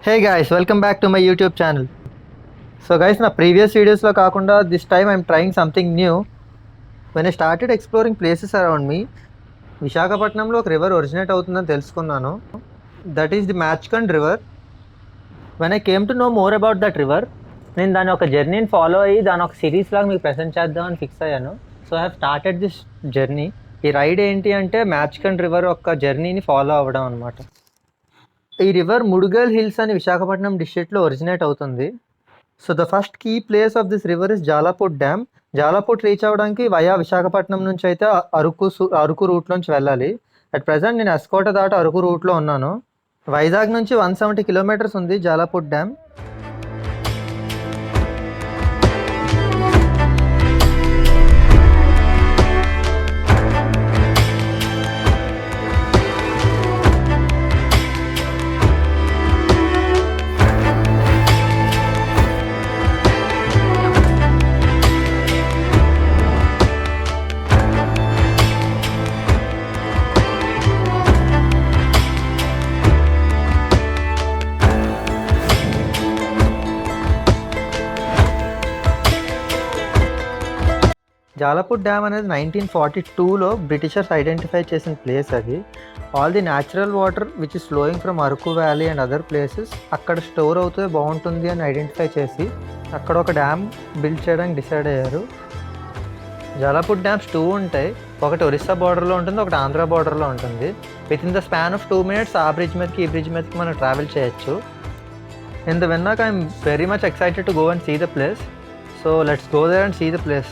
Hey guys, welcome back to my YouTube channel. So guys, na previous videos lo kaakunda this time I'm trying something new. When I started exploring places around me, విశాఖపట్నంలో ఒక river originate అవుతుందని తెలుసుకున్నాను. That is the Machkund river. When I came to know more about that river, నేను దాని ఒక జర్నీని follow అయ్యి దాని ఒక సిరీస్ లాగా మీకు ప్రెజెంట్ చేద్దామని ఫిక్స్ అయ్యాను. So I have started this journey. ఈ రైడ్ ఏంటి అంటే మ్యాచ్కండ్ రివర్ యొక్క జర్నీని ఫాలో అవ్వడం అనమాట. ఈ రివర్ ముడుగల్ హిల్స్ అని విశాఖపట్నం డిస్ట్రిక్ట్లో ఒరిజినేట్ అవుతుంది. So the first key place of this river is Jalaput dam. Jalaput reach అవ్వడానికి వయా విశాఖపట్నం నుంచి అయితే అరకు రూట్లోంచి వెళ్ళాలి. అట్ ప్రెజెంట్ నేను ఎస్కోట దాటి అరకు రూట్లో ఉన్నాను. వైజాగ్ నుంచి 170 కిలోమీటర్స్ ఉంది జాలాపూట్ డ్యామ్. జాలాపూట్ డ్యామ్ అనేది 1942లో బ్రిటిషర్స్ ఐడెంటిఫై చేసిన ప్లేస్ అది. All the natural water which is flowing from Araku valley and other places అక్కడ స్టోర్ అవుతే బాగుంటుంది అని ఐడెంటిఫై చేసి అక్కడ ఒక డ్యామ్ బిల్డ్ చేయడానికి డిసైడ్ అయ్యారు. జాలాపూట్ డ్యామ్స్ 2 ఉంటాయి. ఒకటి ఒరిస్సా బార్డర్లో ఉంటుంది, ఒకటి ఆంధ్ర బార్డర్లో ఉంటుంది. Within the span of 2 minutes ఆ బ్రిడ్జ్ మీదకి ఈ బ్రిడ్జ్ మీదకి మనం ట్రావెల్ చేయొచ్చు. ఇంత విన్నాక I'm very much excited to go and see the place. So let's go there and see the place.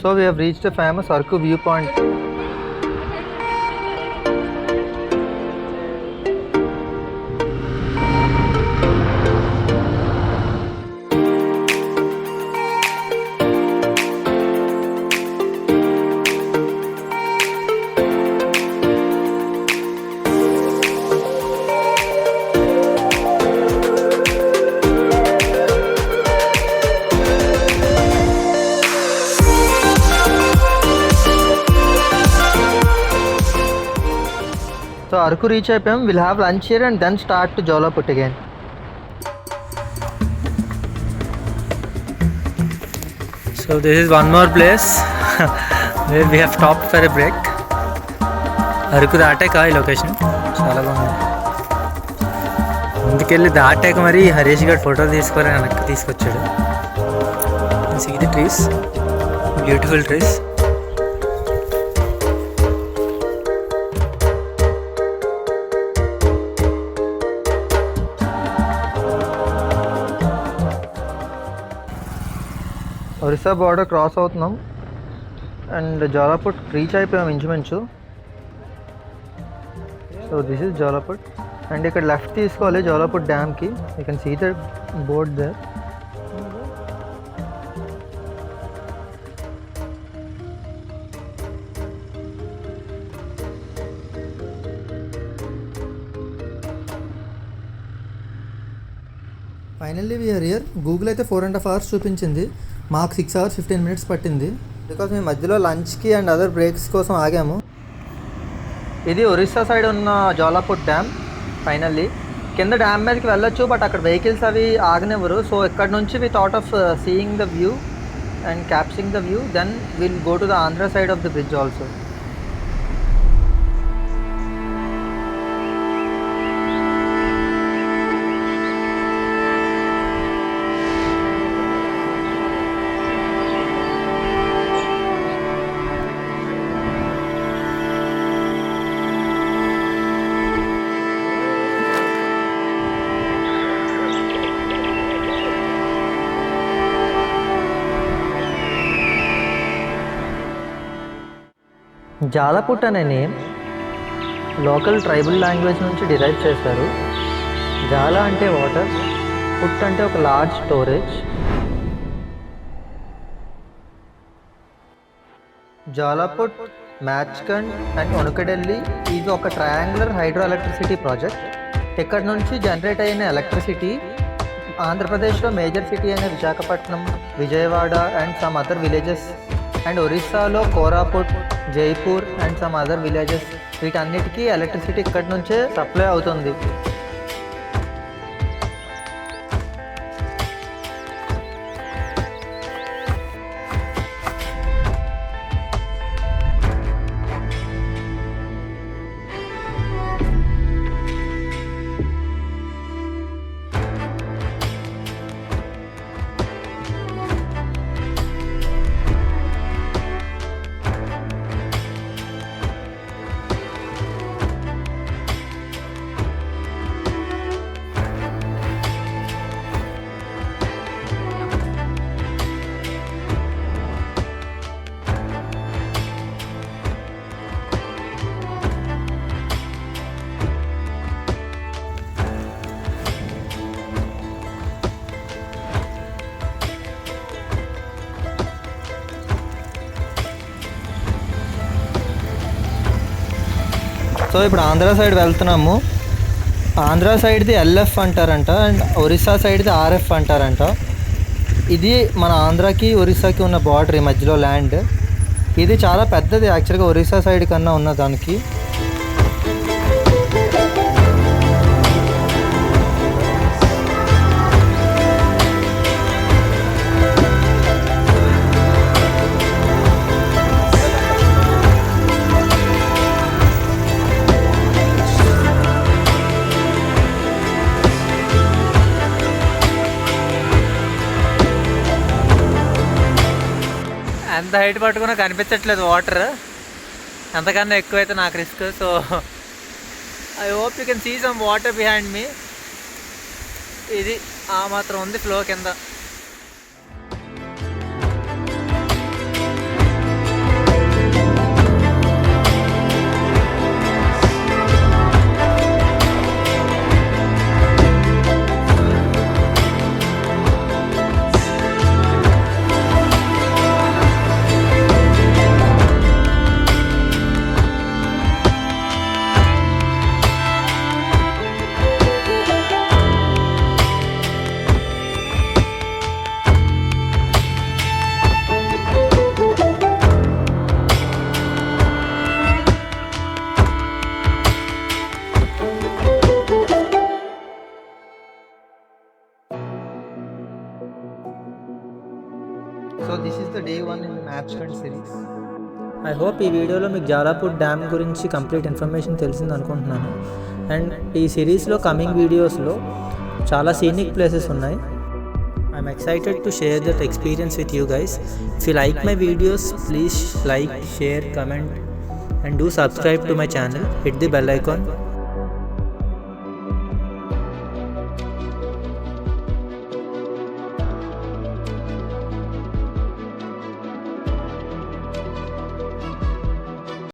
So we have reached the famous Arku viewpoint. So Arku reach అయిపోయాం. We'll have lunch here and then start to Jolaput again. So this is one more place where we have stopped for a break. Araku దాటాక ఈ location చాలా బాగుంది. ముందుకెళ్ళి దాటాక మరి హరీష్ గారు photo తీసుకొని వెనక్కి తీసుకొచ్చాడు. See the trees, beautiful trees. Orissa border cross అవుతున్నాం అండ్ జాలాపూట్ రీచ్ అయిపోయాం ఇంచుమించు. So this is Jalaput and ఇక్కడ లెఫ్ట్ తీసుకోవాలి జాలాపూట్ డ్యామ్కి. You can see the board there. Finally we are here. Google అయితే 4.5 hours చూపించింది, మాకు 6 hours 15 minutes పట్టింది. బికాస్ మేము మధ్యలో లంచ్కి అండ్ అదర్ బ్రేక్స్ కోసం ఆగాము. ఇది ఒరిస్సా సైడ్ ఉన్న జాలాపూట్ డ్యామ్. ఫైనల్లీ కింద డ్యామ్ మీదకి వెళ్ళొచ్చు, బట్ అక్కడ వెహికల్స్ అవి ఆగనివ్వరు. సో ఇక్కడ నుంచి we thought of seeing the view and capturing the view, then we'll go to the Andhra side of the bridge also. జాలపుట్ అనే నేమ్ లోకల్ ట్రైబల్ లాంగ్వేజ్ నుంచి derive చేశారు. జాల అంటే వాటర్, పుట్ అంటే ఒక లార్జ్ స్టోరేజ్. జాలపుట్, మ్యాచ్కండ్ అండ్ ఒనకడెల్లి ఇది ఒక triangular hydro electricity project. ఇక్కడ నుంచి జనరేట్ అయిన ఎలక్ట్రిసిటీ ఆంధ్రప్రదేశ్లో మేజర్ సిటీ అయిన Visakhapatnam, Vijayawada and some other villages and ఒరిస్సాలో Koraput, Jaipur and some other villages, వీటన్నిటికీ ఎలక్ట్రిసిటీ ఇక్కడి నుంచే సప్లై అవుతుంది. సో ఇప్పుడు ఆంధ్ర సైడ్ వెళ్తున్నాము. ఆంధ్ర సైడ్ది ఎల్ఎఫ్ అంటారంట అండ్ ఒరిస్సా సైడ్ది ఆర్ఎఫ్ అంటారంట. ఇది మన ఆంధ్రాకి ఒరిస్సాకి ఉన్న బార్డర్, ఈ మధ్యలో ల్యాండ్. ఇది చాలా పెద్దది యాక్చువల్గా ఒరిస్సా సైడ్ కన్నా ఉన్న దానికి. ఎంత హైట్ పట్టుకున్నా కనిపించట్లేదు వాటర్, అంతకన్నా ఎక్కువైతే నాకు risk. So I hope you can see some water behind me. ఇది ఆ మాత్రం ఉంది ఫ్లో కింద. So this is the day 1 in Machkund series. I hope ఈ వీడియోలో మీకు జాలాపుట్ డ్యామ్ గురించి కంప్లీట్ ఇన్ఫర్మేషన్ తెలిసింది అనుకుంటున్నాను. అండ్ ఈ సిరీస్లో కమింగ్ వీడియోస్లో చాలా సీనిక్ ప్లేసెస్ ఉన్నాయి. I'm excited to share that experience with you guys. If you like my videos, please like, share, comment and do subscribe to my channel. Hit the bell icon.